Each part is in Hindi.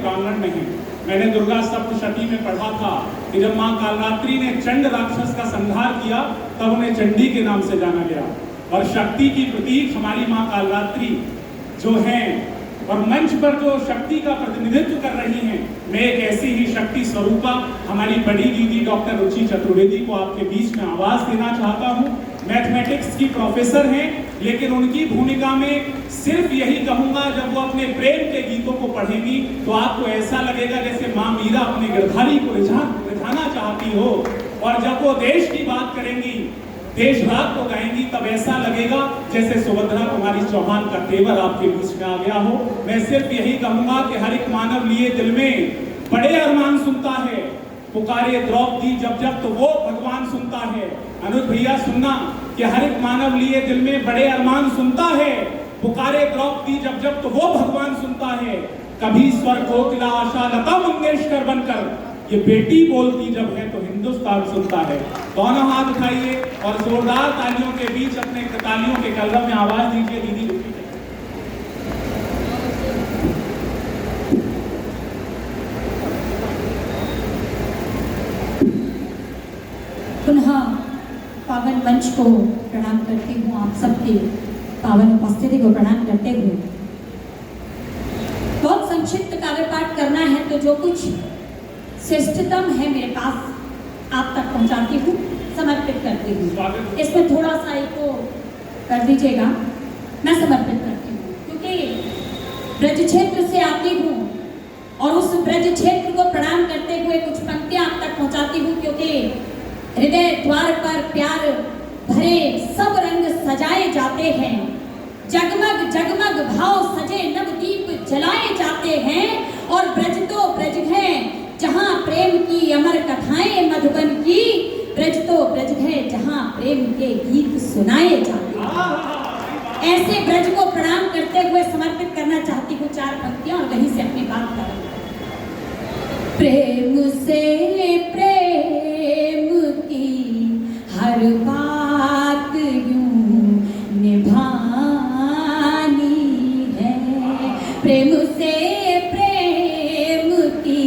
प्रांगण में है। मैंने दुर्गा सप्तशती में पढ़ा था कि जब माँ कालरात्रि ने चंड राक्षस का संहार किया तब उन्हें चंडी के नाम से जाना गया। और शक्ति की प्रतीक हमारी माँ कालरात्रि जो हैं और मंच पर जो शक्ति का प्रतिनिधित्व कर रही हैं, मैं एक ऐसी ही शक्ति स्वरूपा हमारी बड़ी दीदी डॉक्टर रुचि चतुर्वेदी को आपके बीच में आवाज देना चाहता हूँ। मैथमेटिक्स की प्रोफेसर हैं, लेकिन उनकी भूमिका में सिर्फ यही कहूंगा, जब वो अपने प्रेम के गीतों को पढ़ेंगी तो आपको ऐसा लगेगा जैसे माँ मीरा अपने गिरधारी को रिझाना चाहती हो। और जब वो देश की बात करेंगी, देशभाग को गाएंगी, तब ऐसा लगेगा जैसे सुभद्रा कुमारी चौहान का तेवर आपके बीच में आ गया हो। मैं सिर्फ यही कहूंगा कि हर एक मानव लिए दिल में बड़े अरमान सुनता है, पुकारे द्रौपदी जब जब तो वो भगवान सुनता है। अनुज भैया सुनना कि हर एक मानव लिए दिल में बड़े अरमान सुनता है, पुकारे द्रौपदी जब जब तो वो भगवान सुनता है। कभी स्वर कोकिला आशा लता मंगेशकर बनकर ये बेटी बोलती जब है तो हिंदुस्तान सुनता है। दोनों हाथ उठाइए और जोरदार तालियों के बीच अपने तालियों के कलरव में आवाज दीजिए दीदी। पुनः पावन मंच को प्रणाम करती हूँ, आप सबकी पावन उपस्थिति को प्रणाम करते हुए बहुत संक्षिप्त काव्य पाठ करना है, तो जो कुछ श्रेष्ठतम है मेरे पास आप तक पहुंचाती हूँ, समर्पित करती हूँ। इसमें थोड़ा सा एको कर दीजिएगा, मैं समर्पित करती हूँ क्योंकि ब्रज क्षेत्र से आती हूँ और उस ब्रज क्षेत्र को प्रणाम करते हुए कुछ पंक्तियां आप तक पहुंचाती हूँ, क्योंकि हृदय द्वार पर प्यार भरे सब रंग सजाए जाते हैं, जगमग जगमग भाव सजे नवदीप जलाए जाते हैं। और ब्रज तो ब्रज है जहाँ प्रेम की अमर कथाएं मधुबन की, ब्रज तो ब्रज है जहाँ प्रेम के गीत सुनाए जाते हैं। ऐसे ब्रज को प्रणाम करते हुए समर्पित करना चाहती हूँ 4 पंक्तियां और वहीं से अपनी बात करूँ। प्रेम से प्रेम की हर बात यूं निभानी है, प्रेम से प्रेम की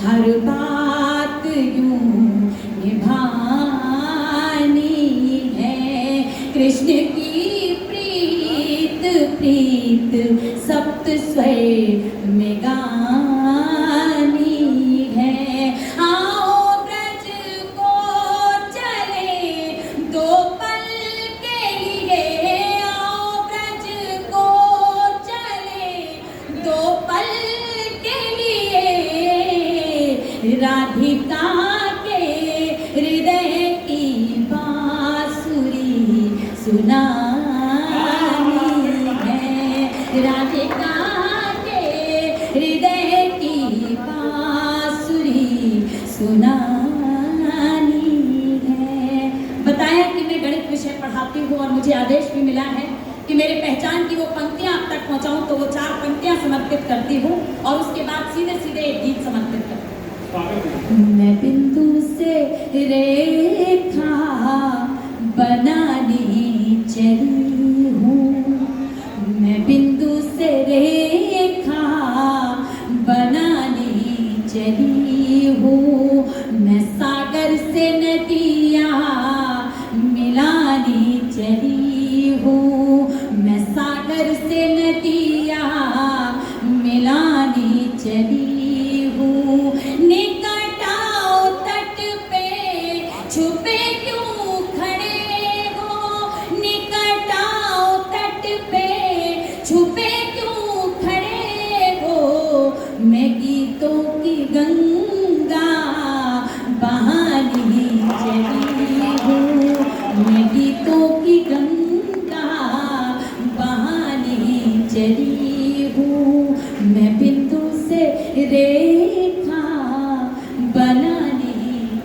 हर बात यूं निभानी है। कृष्ण की प्रीत प्रीत सप्त स्वर में गानी है। आओ ब्रज को चले 2 पल के लिए, आओ ब्रज को चले 2 पल के लिए, राधिका के हृदय की बांसुरी सुनानी है, राधिका के हृदय की बांसुरी सुनानी है। बताया कि मैं गणित विषय पढ़ाती हूँ और मुझे आदेश भी मिला है कि मेरे पहचान की वो पंक्तियां आप तक पहुंचाऊं, तो वो 4 पंक्तियां समर्पित करती हूँ और उसके बाद सीधे सीधे एक गीत समर्पित करती हूँ। मैं बिंदु से रेखा बनाने चली हूँ, मैं बिंदु से रेखा बनाने चली हूँ, मैं सागर से नदियाँ मिलाने चली हूँ, मैं सागर से नदियाँ मिलाने चली हूँ। निकट आओ तट पे छुपे क्यों खड़े हो, निकट आओ तट पे छुपे क्यों खड़े हो, मैं गीतों की गंगा बहाने चली हूँ, मैं गीतों की गंगा बहाने चली हूँ, मैं बिंदु से रेखा बनाने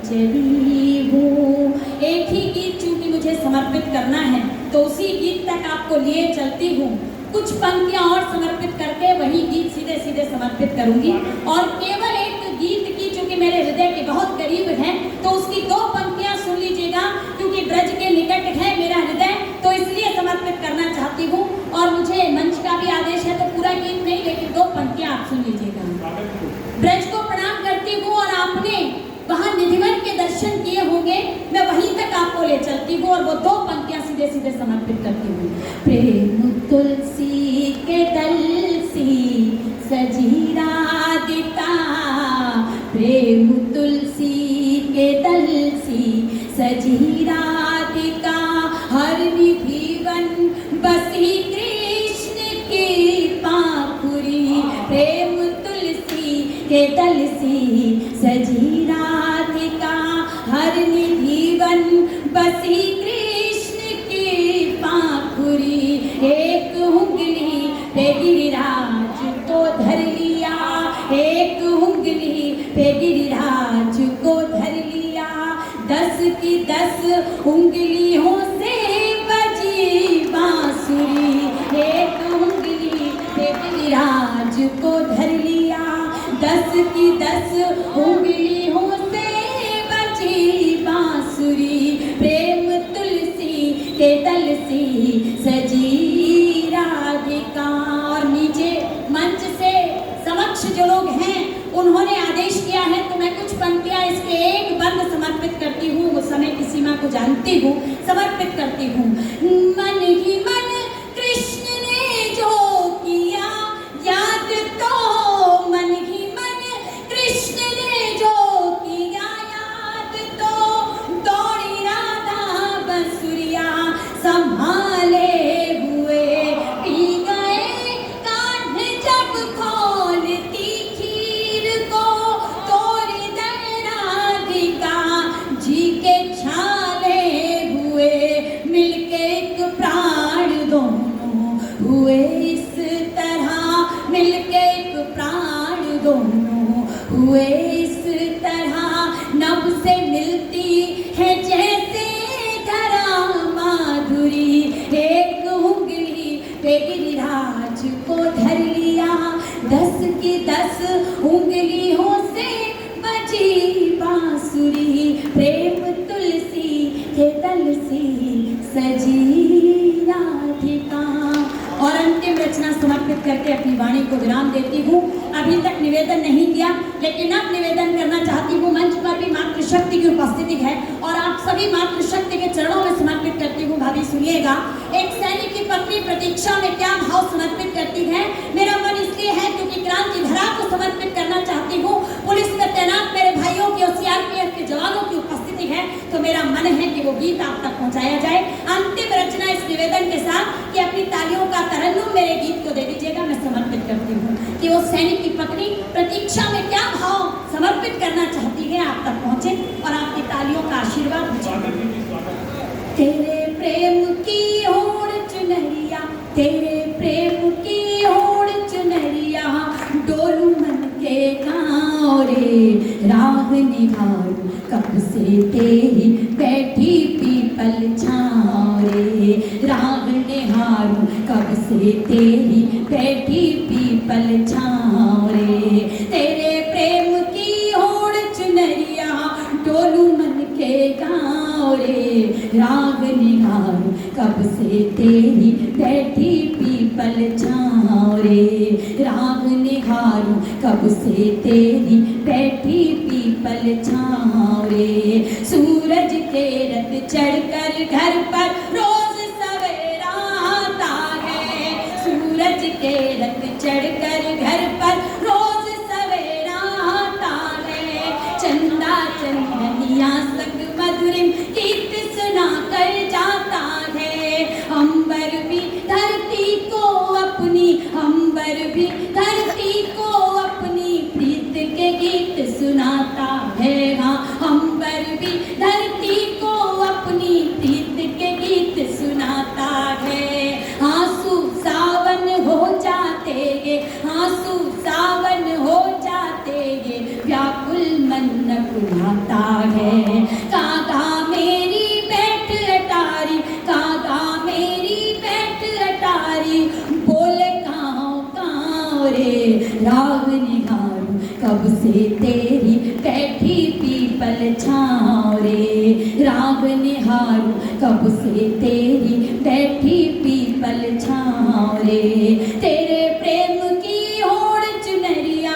चली हूँ। एक ही गीत चूंकि मुझे समर्पित करना है तो उसी गीत तक आपको लिए चलती हूँ। कुछ पंक्तियां और समर्पित करके वही गीत सीधे सीधे समर्पित करूंगी और केवल एक गीत की चूंकि मेरे हृदय के बहुत करीब है तो उसकी 2 पंक्तियां सुन लीजिएगा, क्योंकि ब्रज के निकट है मेरा हृदय, तो इसलिए समर्पित करना चाहती हूँ। और मुझे मंच का भी आदेश है तो पूरा गीत नहीं, लेकिन 2 पंक्तियां आप सुन लीजिएगा। स्वागत है। ब्रज को प्रणाम करती हूँ और आपने वहाँ निधिवन के दर्शन किए होंगे, मैं वहीं तक आपको ले चलती हूँ और वो 2 पंक्तियाँ सीधे सीधे समर्पित करती हूँ। प्रेम तुलसी के दल सी सजी राधिका, प्रेम तुलसी के दल सी सजी राधिका, हर निधिवन बसी कृष्ण की पाखुरी, प्रेम तुलसी के दल सी सजी राधिका, हर निधिवन बसी कृष्ण की पाखुरी, एक उंगली पे गिरिराज को धर लिया, एक उंगली पे गिरिराज को धर लिया, 10 की 10 उंगलियों से बजी बांसुरी, एक उंगली पे गिरिराज को धर लिया, 10 की 10 उंगलियों से बजी बांसुरी, प्रेम तुलसी के दल सी सजी राधिका। और नीचे मंच से समक्ष जो लोग हैं उन्होंने आदेश किया है तो मैं कुछ पंक्तियां इसके एक बंद समर्पित करती हूँ, उस समय की सीमा को जानती हूँ, समर्पित करती हूँ। मन ही मन कृष्ण ने जो किया याद, तो मन ही मन कृष्ण ने जो किया याद, तो दौड़ी राधा बंसुरिया संभाले हुए पी गए कान्ह जब खोलती खीर को, तोड़ी दे राधिका जी के छाले हुए, मिलके एक प्राण दोनों हुए इस तरह, मिलके एक प्राण दोनों हुए इस तरह, नभ से मिलती है जैसे धरा माधुरी, एक उंगली पे गिरिराज को धर लिया, 10 की 10 उंगलियों से बजी बांसुरी, प्रेम तुलसी के दल सी सजी राधिका। और अंतिम रचना समर्पित करके अपनी वाणी को विराम देती हूँ। अभी तक निवेदन नहीं किया लेकिन अब निवेदन करना चाहती हूँ। मंच पर भी मातृशक्ति की उपस्थिति है और आप सभी मातृशक्ति के चरणों में समर्पित करती हूँ। भाभी सुनिएगा, एक सैनिक की पत्नी प्रतीक्षा में क्या भाव समर्पित करती है। मेरा मन इसलिए है क्योंकि क्रांति धरा को समर्पित करना चाहती हूँ। पुलिस में तैनात मेरे भाइयों की और सीआरपीएफ के जवानों की उपस्थिति है तो मेरा मन है कि वो गीत आप तक पहुँचाया जाए। अंतिम रचना इस निवेदन के साथ कि अपनी तालियों का तरन्नुम मेरे गीत को दे दीजिएगा। मैं समर्पित करती हूँ कि वो सैनिक की पत्नी प्रतीक्षा में क्या भाव समर्पित करना चाहती है आप तक पहुँचे और आपकी तालियों का आशीर्वाद मुझे। तेरे प्रेम की होड़ चुनरिया, तेरे प्रेम की होड़ चुनरिया, डोलू मन के गाँव रे, राह निहारू कब से तेरी बैठी पीपल छाँव रे, राह निहारू कब से तेरी बैठी पीपल छाँव रे, तेरे प्रेम की होड़ चुनरिया, डोलू मन के गाँव रे, राग निहारू कब से तेरी बैठी पीपल छाँव रे, राग निहारू कब से तेरी बैठी पीपल छाँव रे, सूरज के रथ चढ़कर घर पर रोज सवेरा आता है, सूरज के रथ चढ़कर घर पर रोज सवेरा आता है, चंदा चंदनिया संग मधुरिम गीत सुना कर जाता है, अंबर भी धरती को अपनी, अंबर भी धरती को अपनी प्रीत के गीत सुनाता है। हाँ, अंबर भी धरती को अपनी प्रीत के गीत सुनाता है। आंसू सावन हो जाते गे, आंसू सावन हो जाते गे, व्याकुल मन न कुलाता है। कागा मेरी बैठ अटारी, कागा मेरी बैठ अटारी, बोले काँव काँव रे, राग निहारू कब से तेरी बैठी पीपल छाँव रे, राग निहारू कब से तेरी बैठी पीपल छाँव रे, तेरे प्रेम की होड़ चुनरिया,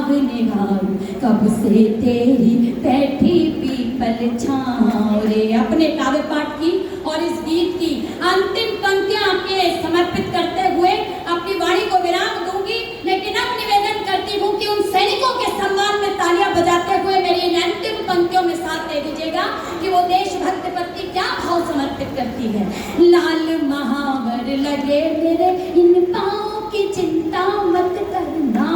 राग निहारूं कब से तेरी बैठी पीपल छाँव रे। अपने काव्य पाठ की और इस गीत की अंतिम पंक्तियां आपके समर्पित करते हुए अपनी वाणी को विराम दूंगी, लेकिन अब निवेदन करती हूँ कि उन सैनिकों के सम्मान में तालियां बजाते हुए मेरी इन अंतिम पंक्तियों में साथ दे दीजिएगा कि वो देशभक्त प्रति क्या भाव समर्पित करती है। लाल महावर लगे मेरे इन पाँव की चिंता मत करना,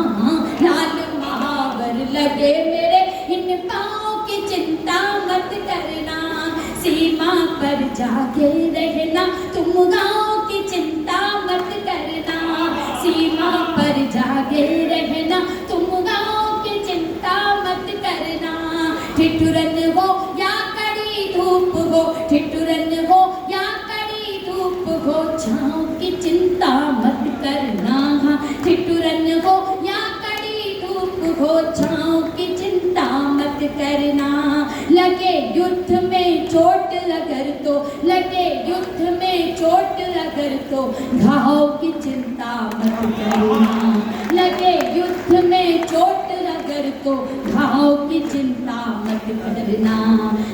लाल महावर लगे मेरे इन पाँव की चिंता मत करना, सीमा पर जाके रहना तुम गाँव की चिंता मत करना, सीमा पर जाके रहना तुम गाँव की चिंता मत करना। ठिठुरन हो या कड़ी धूप हो, ठिठुरन हो या कड़ी धूप हो, छाँव की चिंता मत करना, ठिठुरन हो या कड़ी धूप हो, छाँव की चिंता मत करना। लगे युद्ध में चोट अगर तो, लगे युद्ध में चोट अगर तो, घाव की चिंता मत करना, लगे युद्ध में चोट अगर तो, घाव की चिंता मत करना।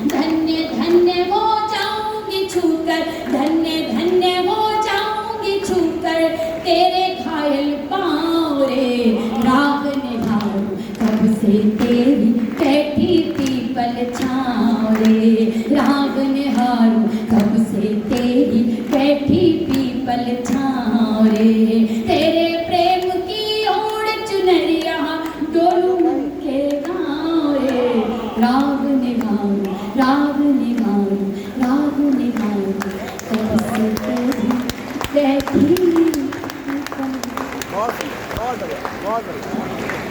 धन्य धन्य हो जाऊंगी छूकर, धन्य धन्य हो जाऊंगी छूकर, तेरे घायल पाँव रे। राग निहारूं कब से तेरी बैठी पीपल छाँव रे, राग निहारूं कब से तेरी बैठी पीपल छाँव रे। तेरे प्रेम की ओढ़ चुनरिया डोलूं के गाँव रे, राग निहारूं राग निहारूं राग निहारूं कब से तेरी बैठी पीपल। बहुत बढ़िया, बहुत बढ़िया।